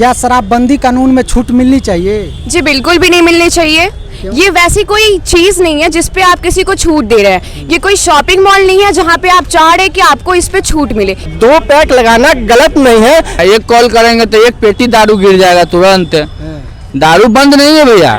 क्या शराबबंदी कानून में छूट मिलनी चाहिए? जी बिल्कुल भी नहीं मिलनी चाहिए। ये वैसी कोई चीज नहीं है जिस पे आप किसी को छूट दे रहे हैं। ये कोई शॉपिंग मॉल नहीं है जहाँ पे आप चाह रहे हैं कि आपको इस पे छूट मिले। 2 पैक लगाना गलत नहीं है। एक कॉल करेंगे तो 1 पेटी दारू गिर जाएगा तुरंत। दारू बंद नहीं है भैया,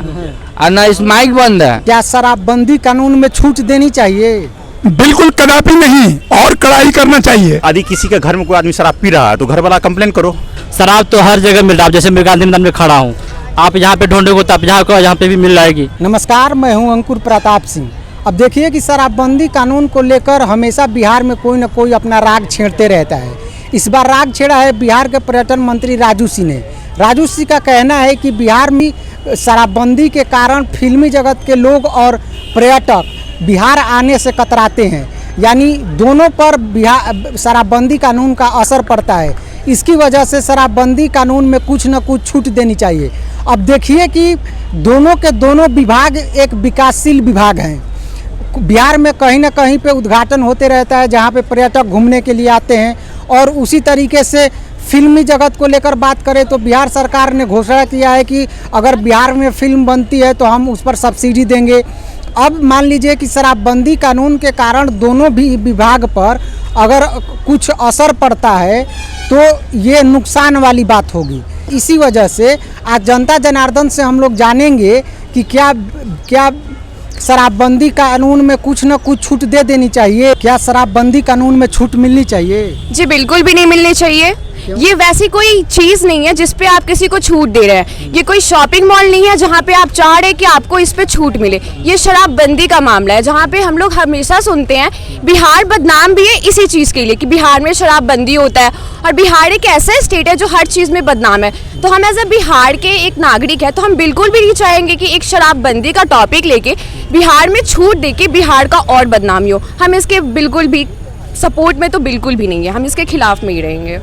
और ना इस माइक बंद है। क्या शराबबंदी कानून में छूट देनी चाहिए? बिल्कुल कदापि नहीं, और कड़ाई करना चाहिए। यदि किसी के घर में कोई आदमी शराब पी रहा है तो घर वाला कंप्लेन करो। शराब तो हर जगह मिल रहा है, जैसे मैं गांधी मैदान में खड़ा हूँ, आप यहाँ पे ढूंढोगे तो आप यहाँ पे भी मिल जाएगी। नमस्कार, मैं हूं अंकुर प्रताप सिंह। अब देखिए कि शराबबंदी कानून को लेकर हमेशा बिहार में कोई न कोई अपना राग छेड़ते रहता है। इस बार राग छेड़ा है बिहार के पर्यटन मंत्री राजू सिंह ने। राजू सिंह का कहना है कि बिहार में शराबबंदी के कारण फिल्मी जगत के लोग और पर्यटक बिहार आने से कतराते हैं, यानी दोनों पर बिहार शराबबंदी कानून का असर पड़ता है। इसकी वजह से शराबबंदी कानून में कुछ न कुछ छूट देनी चाहिए। अब देखिए कि दोनों के दोनों विभाग एक विकासशील विभाग हैं। बिहार में कहीं ना कहीं पे उद्घाटन होते रहता है जहां पे पर्यटक घूमने के लिए आते हैं, और उसी तरीके से फिल्मी जगत को लेकर बात करें तो बिहार सरकार ने घोषणा किया है कि अगर बिहार में फिल्म बनती है तो हम उस पर सब्सिडी देंगे। अब मान लीजिए कि शराबबंदी कानून के कारण दोनों भी विभाग पर अगर कुछ असर पड़ता है तो ये नुकसान वाली बात होगी। इसी वजह से आज जनता जनार्दन से हम लोग जानेंगे कि क्या शराबबंदी कानून में कुछ न कुछ छूट दे देनी चाहिए। क्या शराबबंदी कानून में छूट मिलनी चाहिए? जी बिल्कुल भी नहीं मिलनी चाहिए। ये वैसी कोई चीज नहीं है जिस पे आप किसी को छूट दे रहे हैं। ये कोई शॉपिंग मॉल नहीं है जहाँ पे आप चाह रहे हैं कि आपको इस पे छूट मिले। ये शराबबंदी का मामला है जहाँ पे हम लोग हमेशा सुनते हैं बिहार बदनाम भी है इसी चीज़ के लिए कि बिहार में शराबबंदी होता है, और बिहार एक ऐसा स्टेट है जो हर चीज़ में बदनाम है। तो हम एज ए बिहार के एक नागरिक है तो हम बिल्कुल भी नहीं चाहेंगे कि एक शराबबंदी का टॉपिक लेके बिहार में छूट दे के बिहार का और बदनामी हो। हम इसके बिल्कुल भी सपोर्ट में तो बिल्कुल भी नहीं है, हम इसके खिलाफ में ही रहेंगे।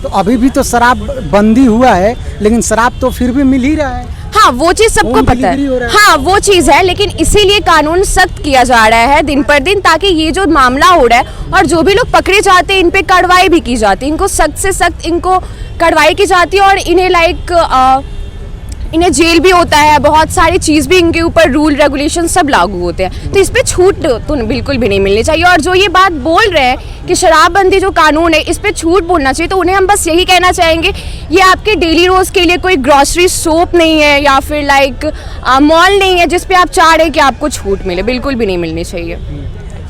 तो अभी भी तो शराब बंदी हुआ है, लेकिन शराब तो फिर भी मिल ही रहा है। हाँ वो चीज़ सबको पता है, हाँ वो चीज़ है, लेकिन इसीलिए कानून सख्त किया जा रहा है दिन पर दिन, ताकि ये जो मामला हो रहा है और जो भी लोग पकड़े जाते हैं इन पे कार्रवाई भी की जाती है। इनको सख्त से सख्त इनको कार्रवाई की जाती है और इन्हें इन्हें जेल भी होता है, बहुत सारी चीज़ भी इनके ऊपर रूल रेगुलेशन सब लागू होते हैं। तो इस पे छूट तो बिल्कुल भी नहीं मिलनी चाहिए। और जो ये बात बोल रहे हैं कि शराबबंदी जो कानून है इस पे छूट बोलना चाहिए, तो उन्हें हम बस यही कहना चाहेंगे, ये आपके डेली रोज़ के लिए कोई ग्रॉसरी शॉप नहीं है या फिर मॉल नहीं है जिस पे आप चाह रहे हैं कि आपको छूट मिले। बिल्कुल भी नहीं मिलनी चाहिए।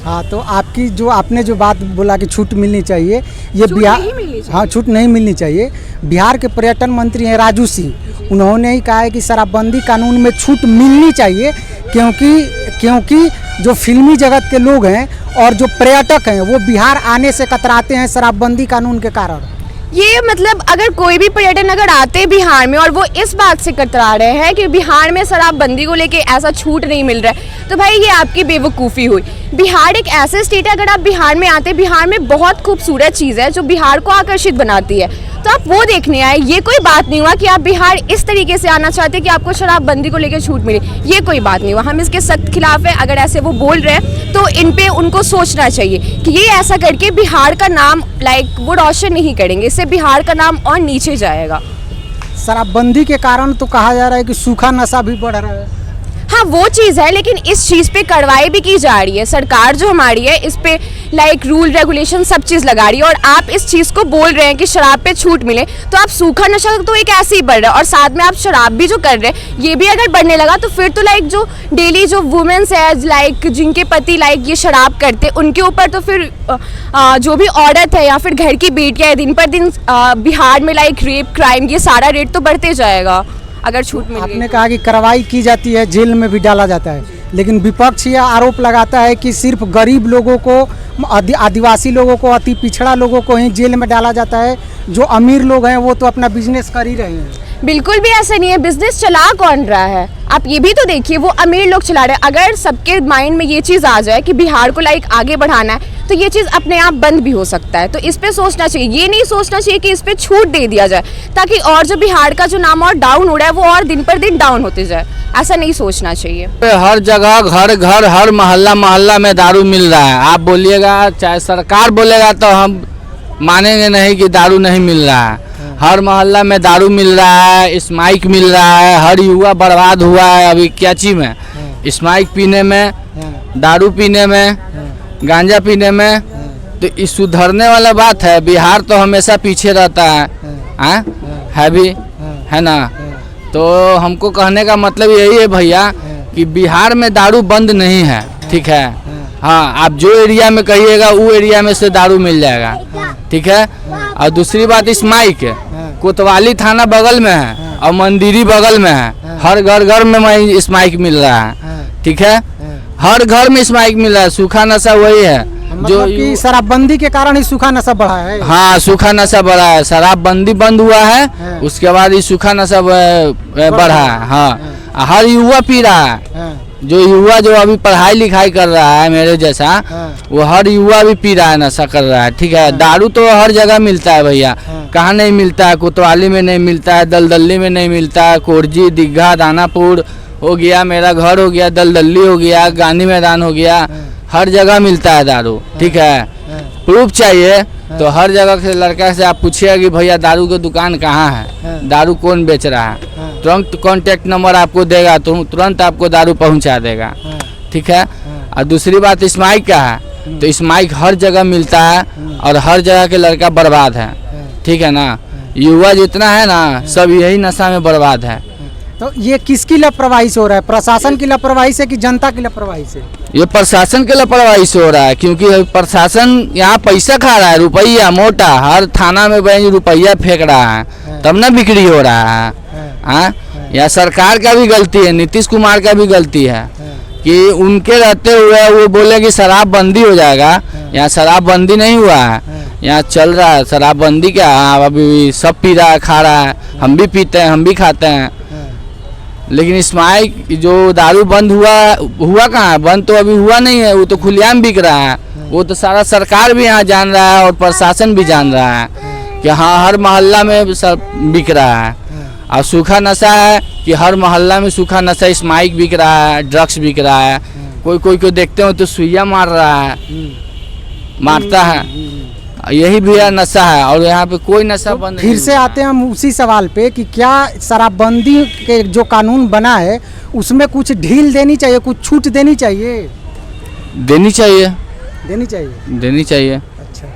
हाँ, तो आपने जो बात बोला कि छूट मिलनी चाहिए, ये बिहार, हाँ छूट नहीं मिलनी चाहिए। बिहार के पर्यटन मंत्री हैं राजू सिंह, उन्होंने ही कहा है कि शराबबंदी कानून में छूट मिलनी चाहिए, क्योंकि जो फिल्मी जगत के लोग हैं और जो पर्यटक हैं वो बिहार आने से कतराते हैं शराबबंदी कानून के कारण। ये मतलब अगर कोई भी पर्यटन अगर आते हैं बिहार में और वो इस बात से कतरा रहे हैं कि बिहार में शराबबंदी को लेके ऐसा छूट नहीं मिल रहा है, तो भाई ये आपकी बेवकूफ़ी हुई। बिहार एक ऐसे स्टेट है, अगर आप बिहार में आते हैं, बिहार में बहुत खूबसूरत चीज़ है जो बिहार को आकर्षित बनाती है, तो आप वो देखने आए। ये कोई बात नहीं हुआ कि आप बिहार इस तरीके से आना चाहते हैं कि आपको शराबबंदी को लेकर छूट मिले, ये कोई बात नहीं हुआ। हम इसके सख्त खिलाफ है। अगर ऐसे वो बोल रहे हैं तो इन पे उनको सोचना चाहिए कि ये ऐसा करके बिहार का नाम वो रोशन नहीं करेंगे, इससे बिहार का नाम और नीचे जाएगा। शराबबंदी के कारण तो कहा जा रहा है कि सूखा नशा भी बढ़ रहा है। हाँ वो चीज़ है, लेकिन इस चीज़ पे कार्रवाई भी की जा रही है। सरकार जो हमारी है इस पे रूल रेगुलेशन सब चीज़ लगा रही है, और आप इस चीज़ को बोल रहे हैं कि शराब पे छूट मिले, तो आप सूखा नशा तो एक ऐसे ही बढ़ रहा है, और साथ में आप शराब भी जो कर रहे हैं ये भी अगर बढ़ने लगा तो फिर तो जो डेली जो वुमेन्स है जिनके पति ये शराब करते, उनके ऊपर तो फिर जो भी औरत है या फिर घर की बेटियाँ है, दिन पर दिन बिहार में रेप क्राइम ये सारा रेट तो बढ़ते जाएगा अगर छूट मिल गई। आपने कहा कि कार्रवाई की जाती है, जेल में भी डाला जाता है, लेकिन विपक्ष यह आरोप लगाता है कि सिर्फ गरीब लोगों को, आदिवासी लोगों को, अति पिछड़ा लोगों को ही जेल में डाला जाता है। जो अमीर लोग हैं वो तो अपना बिजनेस कर ही रहे हैं। बिल्कुल भी ऐसा नहीं है। बिजनेस चला कौन रहा है? आप ये भी तो देखिए, वो अमीर लोग चला रहे हैं। अगर सबके माइंड में ये चीज़ आ जाए कि बिहार को आगे बढ़ाना है, तो ये चीज़ अपने आप बंद भी हो सकता है। तो इस पे सोचना चाहिए, ये नहीं सोचना चाहिए कि इस पे छूट दे दिया जाए ताकि और जो बिहार का जो नाम और डाउन हो रहा है वो और दिन पर दिन डाउन होते जाए। ऐसा नहीं सोचना चाहिए। हर जगह घर घर हर मोहल्ला में दारू मिल रहा है। आप बोलिएगा, चाहे सरकार बोलेगा तो हम मानेंगे नहीं कि दारू नहीं मिल रहा है। हर मोहल्ला में दारू मिल रहा है, स्माइक मिल रहा है, हर युवा बर्बाद हुआ है अभी क्या चीज में, स्माइक पीने में, दारू पीने में, गांजा पीने में। तो इस सुधरने वाला बात है। बिहार तो हमेशा पीछे रहता है भी, है ना। तो हमको कहने का मतलब यही है भैया कि बिहार में दारू बंद नहीं है, ठीक है। हाँ, आप जो एरिया में कहिएगा वो एरिया में से दारू मिल जाएगा, ठीक है। और दूसरी बात स्माइक, कोतवाली थाना बगल में है और मंदिरी बगल में है, हर घर में स्माइक मिल रहा है, ठीक है। हर घर में स्माइक मिल रहा है। सूखा नशा वही है जो कि शराबबंदी के कारण ही सूखा नशा बढ़ा है। हाँ, सूखा नशा बढ़ा है। शराबबंदी बंद हुआ है, उसके बाद ये सूखा नशा बढ़ा है। हाँ, हर युवा पी रहा है। जो युवा जो अभी पढ़ाई लिखाई कर रहा है मेरे जैसा, वो हर युवा भी पी रहा है, नशा कर रहा है, ठीक है। दारू तो हर जगह मिलता है भैया, कहाँ नहीं मिलता है। कोतवाली में नहीं मिलता है, दलदली में नहीं मिलता है, कोरजी, दीघा, दानापुर हो गया, मेरा घर हो गया, दलदली हो गया, गांधी मैदान हो गया, हर जगह मिलता है दारू, ठीक है। प्रूफ चाहिए तो हर जगह से लड़का से आप पूछिएगा कि भैया दारू की दुकान कहाँ है, दारू कौन बेच रहा है, तुरंत कॉन्टेक्ट नंबर आपको देगा, तो तुरंत आपको दारू पहुंचा देगा, ठीक है। और दूसरी बात स्माइक का है, तो स्माइक हर जगह मिलता है और हर जगह के लड़का बर्बाद है, ठीक है ना। युवा जितना है ना सब यही नशा में बर्बाद है। तो ये किसकी लापरवाही से हो रहा है? प्रशासन की लापरवाही से कि जनता की लापरवाही से? ये प्रशासन के लापरवाही से हो रहा है, क्योंकि प्रशासन यहाँ पैसा खा रहा है, रुपया मोटा, हर थाना में भाई रुपया फेंक रहा है, तब ना बिक्री हो रहा है। या सरकार का भी गलती है, नीतीश कुमार का भी गलती है कि उनके रहते हुए वो बोले कि शराबबंदी हो जाएगा। यहाँ शराबबंदी नहीं हुआ है, यहाँ चल रहा है शराबबंदी क्या। अभी सब पी रहा है, खा रहा है, हम भी पीते हैं, हम भी खाते हैं। लेकिन स्माइक जो दारू बंद हुआ कहाँ है? बंद तो अभी हुआ नहीं है, वो तो खुलेआम बिक रहा है। वो तो सारा सरकार भी यहाँ जान रहा है और प्रशासन भी जान रहा है कि हाँ हर मोहल्ला में सब बिक रहा है। और सूखा नशा है कि हर मोहल्ला में सूखा नशा, स्माइक बिक रहा है, ड्रग्स बिक रहा है। कोई को देखते हो तो सुइया मार रहा है, मारता है, यही भी नशा है। और यहाँ पे कोई नशा बंद फिर से आते हैं हम उसी सवाल पे कि क्या शराबबंदी के जो कानून बना है उसमें कुछ ढील देनी चाहिए, कुछ छूट देनी चाहिए? देनी चाहिए, देनी चाहिए, देनी चाहिए। अच्छा,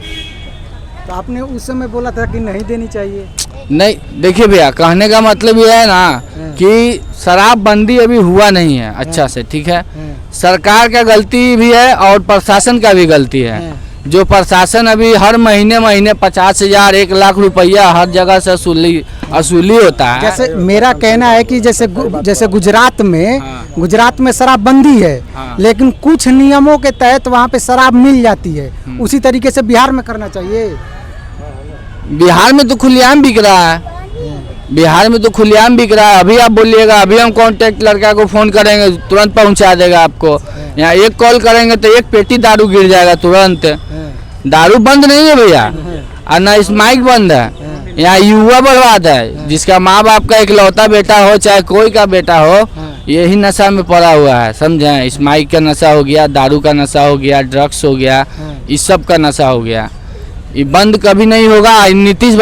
तो आपने उस समय बोला था कि नहीं देनी चाहिए। नहीं, देखिए भैया, कहने का मतलब ये है ना कि शराबबंदी अभी हुआ नहीं है अच्छा से, ठीक है। सरकार का गलती भी है और प्रशासन का भी गलती है। जो प्रशासन अभी हर महीने 50,000 1 लाख रुपया हर जगह से असूली होता है। जैसे मेरा कहना है कि जैसे गुजरात में शराबबंदी है, लेकिन कुछ नियमों के तहत वहाँ पे शराब मिल जाती है, उसी तरीके से बिहार में करना चाहिए। बिहार में तो खुलेआम बिक रहा है, बिहार में तो खुलेआम बिक रहा है। अभी आप बोलिएगा, अभी हम कांटेक्ट लड़का को फोन करेंगे तुरंत पहुंचा देगा आपको। यहाँ एक कॉल करेंगे तो 1 पेटी दारू गिर जाएगा तुरंत। दारू बंद नहीं है भैया, और ना स्माइक बंद है। यहाँ युवा बर्बाद है, जिसका माँ बाप का इकलौता बेटा हो चाहे कोई का बेटा हो, यही नशा में पड़ा हुआ है, समझे। स्माइक का नशा हो गया, दारू का नशा हो गया, ड्रग्स हो गया, इस सब का नशा हो गया। ये बंद कभी नहीं होगा। नीतीश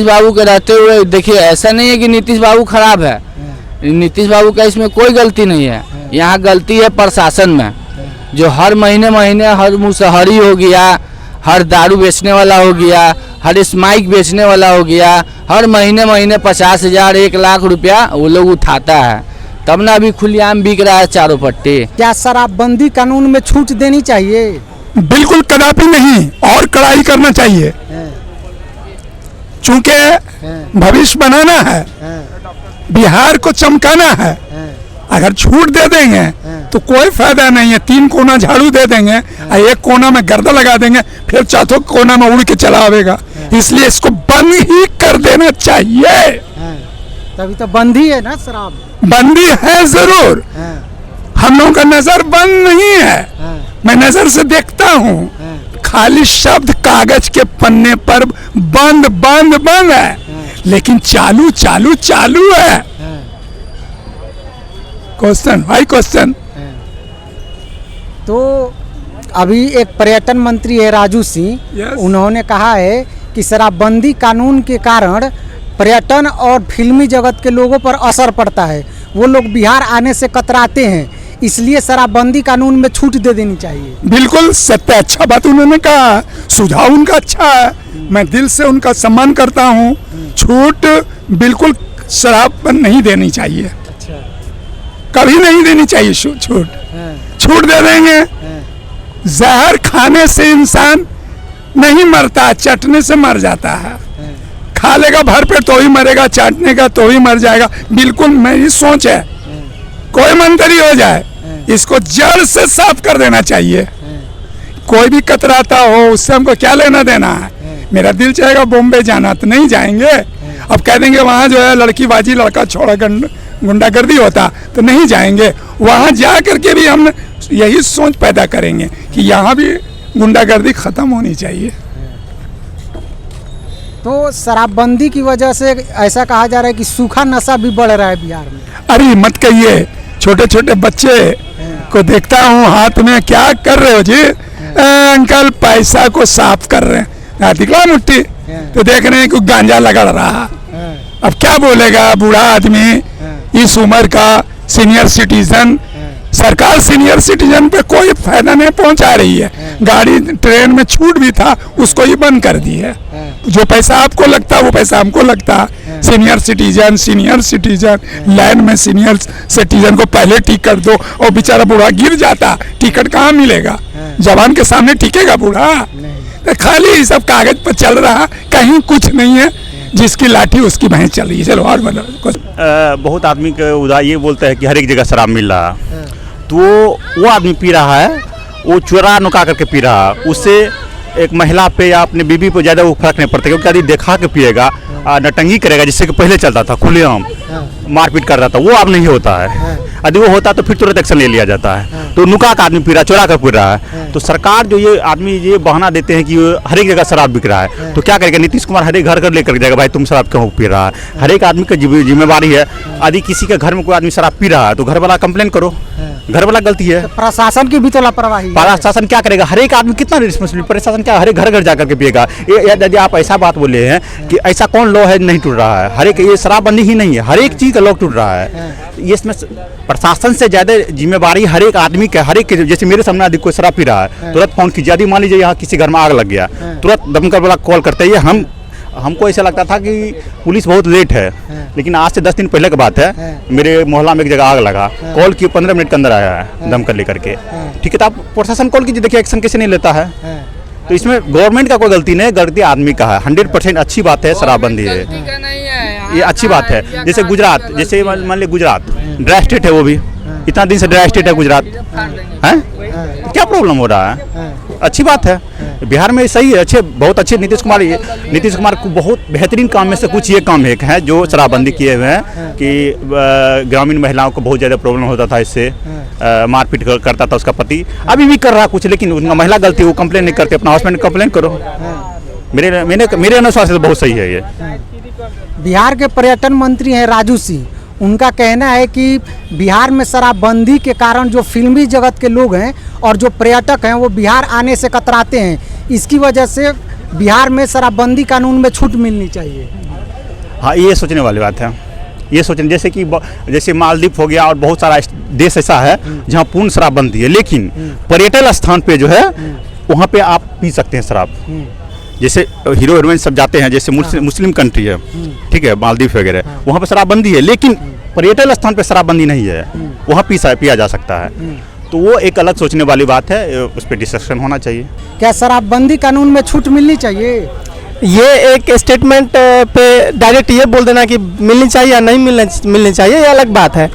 बाबू के रहते हुए देखिए, ऐसा नहीं है कि नीतीश बाबू खराब है, नीतीश बाबू का इसमें कोई गलती नहीं है। यहाँ गलती है प्रशासन में, जो हर महीने हर मुसहरी हो गया, हर दारू बेचने वाला हो गया, हर स्माइक बेचने वाला हो गया, हर महीने 50,000 1 लाख रुपया वो लोग उठाता है, तब ना अभी खुलेआम बिक रहा है चारों पट्टी। क्या शराबबंदी कानून में छूट देनी चाहिए? बिल्कुल कदापि नहीं, और कड़ाई करना चाहिए, चूंकि भविष्य बनाना है, बिहार को चमकाना है। अगर छूट दे देंगे तो कोई फायदा नहीं है। 3 कोना झाड़ू दे देंगे और 1 कोना में गर्दा लगा देंगे, फिर चौथों कोना में उड़ के चला आवेगा। इसलिए इसको बंद ही कर देना चाहिए। तभी तो बंदी है ना शराब। बंदी है जरूर, हम लोगों का नजर बंद नहीं है। मैं नजर से देखता हूँ, खाली शब्द कागज के पन्ने पर बंद बंद बंद है, लेकिन चालू चालू चालू है। क्वेश्चन भाई क्वेश्चन। तो अभी एक पर्यटन मंत्री है राजू सिंह, Yes. उन्होंने कहा है कि शराबबंदी कानून के कारण पर्यटन और फिल्मी जगत के लोगों पर असर पड़ता है, वो लोग बिहार आने से कतराते हैं, इसलिए शराबबंदी कानून में छूट दे देनी चाहिए। बिल्कुल सत्य, अच्छा बात उन्होंने कहा, सुझाव उनका अच्छा है, मैं दिल से उनका सम्मान करता हूँ। छूट बिल्कुल शराब पर नहीं देनी चाहिए, कभी नहीं देनी चाहिए छूट दे देंगे। जहर खाने से इंसान नहीं मरता, चटने से मर जाता है। खा लेगा भर पेट तो ही मरेगा, चाटने का तो ही मर जाएगा। बिल्कुल मेरी सोच है, कोई मंत्री हो जाए इसको जड़ से साफ कर देना चाहिए। कोई भी कतराता हो उससे हमको क्या लेना देना है। मेरा दिल चाहेगा बॉम्बे जाना तो नहीं जाएंगे, अब कह देंगे वहाँ जो है लड़की बाजी लड़का छोड़ा गुंडागर्दी होता तो नहीं जाएंगे। वहाँ जा करके भी हम यही सोच पैदा करेंगे कि यहाँ भी गुंडागर्दी खत्म होनी चाहिए। तो शराबबंदी की वजह से ऐसा कहा जा रहा है कि सूखा नशा भी बढ़ रहा है बिहार में। अरे मत कहिए, छोटे छोटे बच्चे को देखता हूँ हाथ में, क्या कर रहे हो जी? अंकल पैसा को साफ कर रहे हैं, दिखला मुट्ठी तो देख रहे हैं कि गांजा लगड़ रहा। अब क्या बोलेगा बूढ़ा आदमी, इस उम्र का सीनियर सिटीजन। सरकार सीनियर सिटीजन पे कोई फायदा नहीं पहुंचा रही है। गाड़ी ट्रेन में छूट भी था उसको ही बंद कर दी है। जो पैसा आपको लगता है वो पैसा हमको लगता है। सीनियर सिटीजन लाइन में सीनियर सिटीजन को पहले टिकट दो और बेचारा बूढ़ा गिर जाता, टिकट कहाँ मिलेगा? जवान के सामने टिकेगा बूढ़ा? तो खाली सब कागज पर चल रहा, कहीं कुछ नहीं है। जिसकी लाठी उसकी भैंस चल रही है। चलो और बहुत आदमी के उदा ये बोलते हैं कि हर एक जगह शराब मिल रहा है, तो वो आदमी पी रहा है, वो चुरा नुका करके पी रहा है। उससे एक महिला पे या अपने बीबी पे ज़्यादा वो फर्क नहीं पड़ता, क्योंकि यदि देखा के पिएगा, नटंगी करेगा, जिससे कि पहले चलता था खुलेआम मारपीट कर रहा था, वो अब नहीं होता है। यदि वो होता तो फिर तुरंत एक्शन ले लिया जाता है। तो नुका का आदमी पी रहा है, चुरा कर पी रहा है। तो सरकार जो ये आदमी ये बहाना देते हैं कि हर एक जगह शराब बिक रहा है, तो क्या करेगा? नीतीश कुमार हर एक घर लेकर जाएगा, भाई तुम शराब क्यों पी रहा है? हर एक आदमी की जिम्मेवारी है। यदि किसी के घर में कोई आदमी शराब पी रहा है तो घर वाला कंप्लेन करो, घर वाला गलती है। तो प्रशासन की भी तो लापरवाही है। प्रशासन क्या करेगा? हर एक आदमी कितना रिस्पॉन्सिबिलिटी, प्रशासन क्या हर एक घर जाकर के पिएगा? यदि आप ऐसा बात बोले हैं कि ऐसा कौन लॉ है नहीं टूट रहा है, हर एक ये शराबबंदी ही नहीं है, हर एक चीज़ का लॉ टूट रहा है। ये इसमें प्रशासन से ज़्यादा जिम्मेवारी हर एक आदमी का, हर एक। जैसे मेरे सामने यदि कोई शराब पी रहा है, तुरंत फोन कीजिए। यदि मान लीजिए यहाँ किसी घर में आग लग गया, तुरंत दमकल वाला कॉल करते हैं। हमको ऐसा लगता था कि पुलिस बहुत लेट है, लेकिन आज से 10 दिन पहले की बात है, मेरे मोहल्ला में एक जगह आग लगा, कॉल किए 15 मिनट के अंदर आया है दमकल लेकर के। ठीक है, तो आप प्रशासन कॉल कीजिए, देखिए एक्शन कैसे नहीं लेता है। तो इसमें गवर्नमेंट का कोई गलती नहीं, गलती आदमी का है। 100% अच्छी बात है शराबबंदी है, ये अच्छी बात है। जैसे गुजरात, जैसे मान लीजिए गुजरात ड्राई स्टेट है, वो भी इतना दिन से ड्राई स्टेट है गुजरात है, तो क्या प्रॉब्लम हो रहा है? अच्छी बात है। बिहार में सही है, अच्छे, बहुत अच्छे। नीतीश कुमार को बहुत बेहतरीन काम में से कुछ ये काम एक है जो शराबबंदी किए हुए हैं कि ग्रामीण महिलाओं को बहुत ज़्यादा प्रॉब्लम होता था, इससे मारपीट करता था उसका पति, अभी भी कर रहा कुछ, लेकिन उनका महिला गलती, वो कंप्लेन नहीं करते, अपना हस्बैंड कंप्लेन करो। मेरे अनुसार से बहुत सही है ये। बिहार के पर्यटन मंत्री हैं राजू सिंह, उनका कहना है कि बिहार में शराबबंदी के कारण जो फिल्मी जगत के लोग हैं और जो पर्यटक हैं वो बिहार आने से कतराते हैं। इसकी वजह से बिहार में शराबबंदी कानून में छूट मिलनी चाहिए। हाँ, ये सोचने वाली बात है। ये सोचने जैसे मालदीव हो गया और बहुत सारा देश ऐसा है जहाँ पूर्ण शराबबंदी है, लेकिन पर्यटन स्थान पे जो है वहाँ पे आप पी सकते हैं शराब। जैसे हीरो हीरोइन सब जाते हैं, जैसे मुस्लिम कंट्री है, ठीक है, मालदीव वगैरह, वहाँ पे शराबबंदी है, लेकिन पर्यटन स्थान पे शराबबंदी नहीं है, वहाँ पिया जा सकता है। तो वो एक अलग सोचने वाली बात है, उस पर डिस्कशन होना चाहिए। क्या शराबबंदी कानून में छूट मिलनी चाहिए? ये एक स्टेटमेंट पे डायरेक्ट ये बोल देना कि मिलनी चाहिए या नहीं मिलनी चाहिए, ये अलग बात है।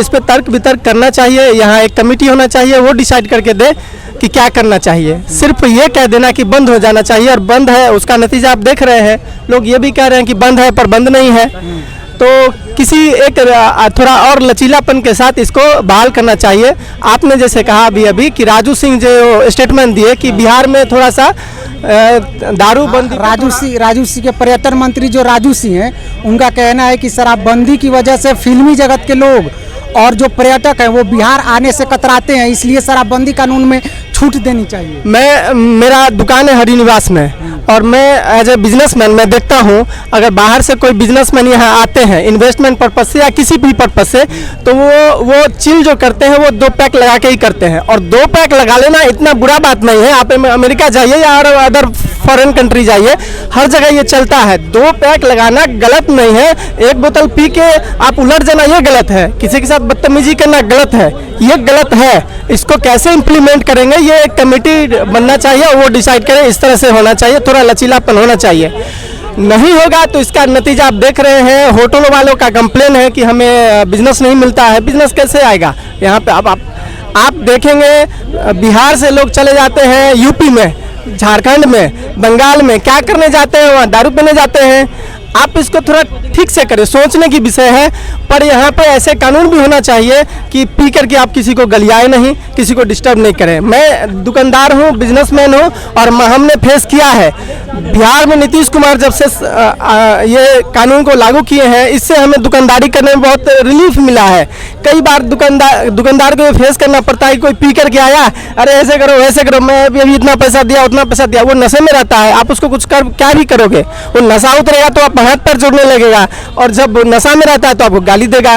इस पे तर्क वितर्क करना चाहिए, यहाँ एक कमेटी होना चाहिए, वो डिसाइड करके दे कि क्या करना चाहिए। सिर्फ ये कह देना कि बंद हो जाना चाहिए, और बंद है उसका नतीजा आप देख रहे हैं, लोग ये भी कह रहे हैं कि बंद है पर बंद नहीं है। तो किसी एक थोड़ा और लचीलापन के साथ इसको बहाल करना चाहिए। आपने जैसे कहा अभी कि राजू सिंह जो स्टेटमेंट दिए कि बिहार में थोड़ा सा दारूबंदी, राजू सिंह के पर्यटन मंत्री जो राजू सिंह हैं, उनका कहना है कि शराबबंदी की वजह से फिल्मी जगत के लोग और जो पर्यटक हैं वो बिहार आने से कतराते हैं, इसलिए शराबबंदी कानून में छूट देनी चाहिए? मेरा दुकान है हरिनिवास में, और मैं एज ए बिजनेसमैन मैं देखता हूँ, अगर बाहर से कोई बिजनेसमैन यहाँ आते हैं इन्वेस्टमेंट पर्पज से या किसी भी पर्पज से, तो वो चिल जो करते हैं वो 2 पैक लगा के ही करते हैं। और 2 पैक लगा लेना इतना बुरा बात नहीं है। आप अमेरिका जाइए या अदर फॉरेन कंट्री जाइए, हर जगह ये चलता है। 2 पैक लगाना गलत नहीं है। 1 बोतल पी के आप उलट जाना ये गलत है, किसी के साथ बदतमीजी करना गलत है, ये गलत है। इसको कैसे इम्प्लीमेंट करेंगे ये एक कमेटी बनना चाहिए, वो डिसाइड करें। इस तरह से होना चाहिए, थोड़ा लचीलापन होना चाहिए। नहीं होगा तो इसका नतीजा आप देख रहे हैं। होटलों वालों का कंप्लेन है कि हमें बिजनेस नहीं मिलता है। बिजनेस कैसे आएगा यहाँ पे? आप देखेंगे बिहार से लोग चले जाते हैं यूपी में, झारखंड में, बंगाल में, क्या करने जाते हैं? वहाँ दारू पीने जाते हैं। आप इसको थोड़ा ठीक से करें, सोचने की विषय है। पर यहाँ पे ऐसे कानून भी होना चाहिए कि पी करके आप किसी को गलियाए नहीं, किसी को डिस्टर्ब नहीं करें। मैं दुकानदार हूँ, बिजनेसमैन हूँ, और हमने फेस किया है। बिहार में नीतीश कुमार जब से ये कानून को लागू किए हैं, इससे हमें दुकानदारी करने में बहुत रिलीफ मिला है। कई बार दुकानदार को फेस करना पड़ता है। कोई पी करके आया, अरे ऐसे करो वैसे करो, मैं अभी इतना पैसा दिया उतना पैसा दिया, वो नशे में रहता है। आप उसको कुछ क्या भी करोगे, वो नशा उतरेगा तो आप हाथ पैर जोड़ने लगेगा, और जब नशा में रहता है तो आपको गाली देगा।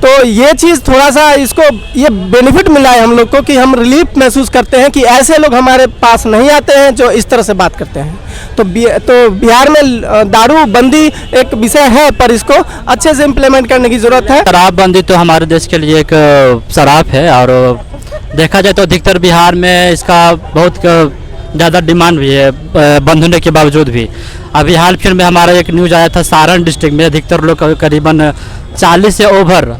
तो ये चीज़ थोड़ा सा इसको ये बेनिफिट मिला है हम लोग को कि हम रिलीफ महसूस करते हैं कि ऐसे लोग हमारे पास नहीं आते हैं जो इस तरह से बात करते हैं। तो बिहार में दारू बंदी एक विषय है, पर इसको अच्छे से इम्प्लीमेंट करने की ज़रूरत है। शराबबंदी तो हमारे देश के लिए एक शराब है, और देखा जाए तो अधिकतर बिहार में इसका बहुत ज़्यादा डिमांड भी है, बंद होने के बावजूद भी। अभी हाल फिर में हमारा एक न्यूज़ आया था, सारण डिस्ट्रिक्ट में अधिकतर लोग करीबन 40 से ओवर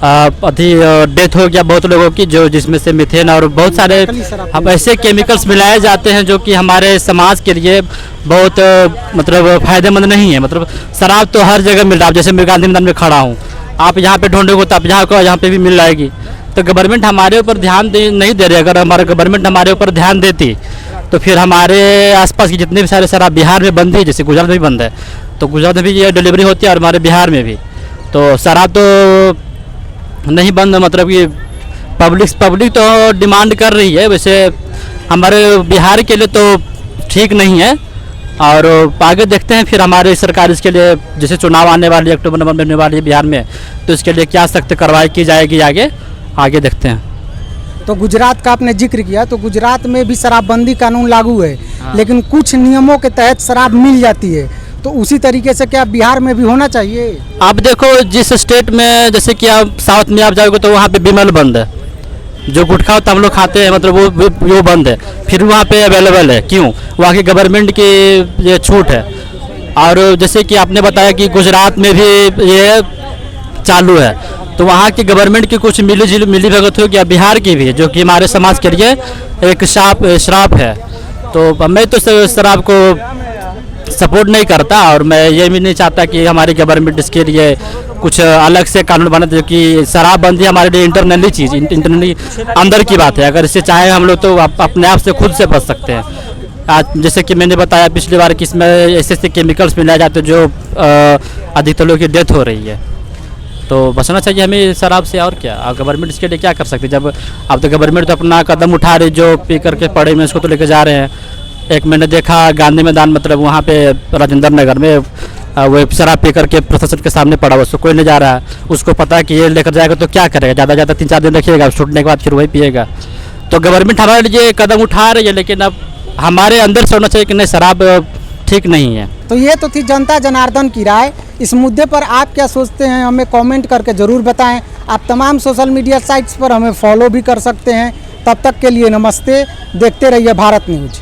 डेथ हो गया बहुत लोगों की, जो जिसमें से मीथेन और बहुत सारे अब ऐसे केमिकल्स मिलाए जाते हैं जो कि हमारे समाज के लिए बहुत मतलब फ़ायदेमंद नहीं है। मतलब शराब तो हर जगह मिल रहा है, जैसे मैं गांधी मैदान में खड़ा हूँ, आप यहाँ पे ढूंढोगे तो आप यहाँ पे भी मिल जाएगी। तो गवर्नमेंट हमारे ऊपर ध्यान नहीं दे रही। अगर हमारा गवर्नमेंट हमारे ऊपर ध्यान देती तो फिर हमारे आसपास की जितने भी सारे शराब बिहार में बंद है, जैसे गुजरात में भी बंद है, तो गुजरात में भी ये डिलीवरी होती है और हमारे बिहार में भी। तो शराब तो नहीं बंद, मतलब कि पब्लिक तो डिमांड कर रही है। वैसे हमारे बिहार के लिए तो ठीक नहीं है, और आगे देखते हैं फिर हमारी सरकार इसके लिए, जैसे चुनाव आने वाली अक्टूबर नवंबर में होने वाली है बिहार में, तो इसके लिए क्या सख्त कार्रवाई की जाएगी आगे देखते हैं। तो गुजरात का आपने जिक्र किया, तो गुजरात में भी शराबबंदी कानून लागू है, लेकिन कुछ नियमों के तहत शराब मिल जाती है। तो उसी तरीके से क्या बिहार में भी होना चाहिए? आप देखो जिस स्टेट में, जैसे कि आप साउथ में आप जाओगे तो वहाँ पे विमल बंद है, जो गुटखा होता हम लोग खाते हैं, मतलब वो बंद है, फिर वहाँ पे अवेलेबल है। क्यों? वहाँ की गवर्नमेंट की ये छूट है। और जैसे कि आपने बताया कि गुजरात में भी ये चालू है, तो वहाँ की गवर्नमेंट की कुछ मिली भगत हो गया, बिहार की भी, जो कि हमारे समाज के लिए एक श्राप है। तो मैं तो शराब को सपोर्ट नहीं करता, और मैं ये भी नहीं चाहता कि हमारी गवर्नमेंट इसके लिए कुछ अलग से कानून बना दे, कि शराबबंदी हमारे लिए इंटरनली अंदर की बात है। अगर इसे चाहे हम लोग तो अपने आप से खुद से बच सकते हैं। आज जैसे कि मैंने बताया पिछली बार कि इसमें ऐसे केमिकल्स मिलाए जाते हैं जो अधिकतर लोगों की डेथ हो रही है। तो बचना चाहिए हमें शराब से, और क्या। अब गवर्नमेंट इसके लिए क्या कर सकती है? जब अब तो गवर्नमेंट तो अपना कदम उठा रही, जो पी करके पड़े में उसको तो लेकर जा रहे हैं। एक मैंने देखा गांधी मैदान, मतलब वहाँ पे राजेंद्र नगर में वो शराब पी करके प्रशासन के सामने पड़ा, उसको कोई नहीं जा रहा है। उसको पता है कि ये लेकर जाएगा तो क्या करेगा, ज़्यादा 3-4 दिन रखिएगा, छूटने के बाद फिर वही पिएगा। तो गवर्नमेंट हमारे लिए कदम उठा रही है, लेकिन अब हमारे अंदर से होना चाहिए कि नहीं, शराब ठीक नहीं है। तो ये तो थी जनता जनार्दन की राय। इस मुद्दे पर आप क्या सोचते हैं, हमें कमेंट करके ज़रूर बताएं। आप तमाम सोशल मीडिया साइट्स पर हमें फॉलो भी कर सकते हैं। तब तक के लिए नमस्ते, देखते रहिए भारत न्यूज़।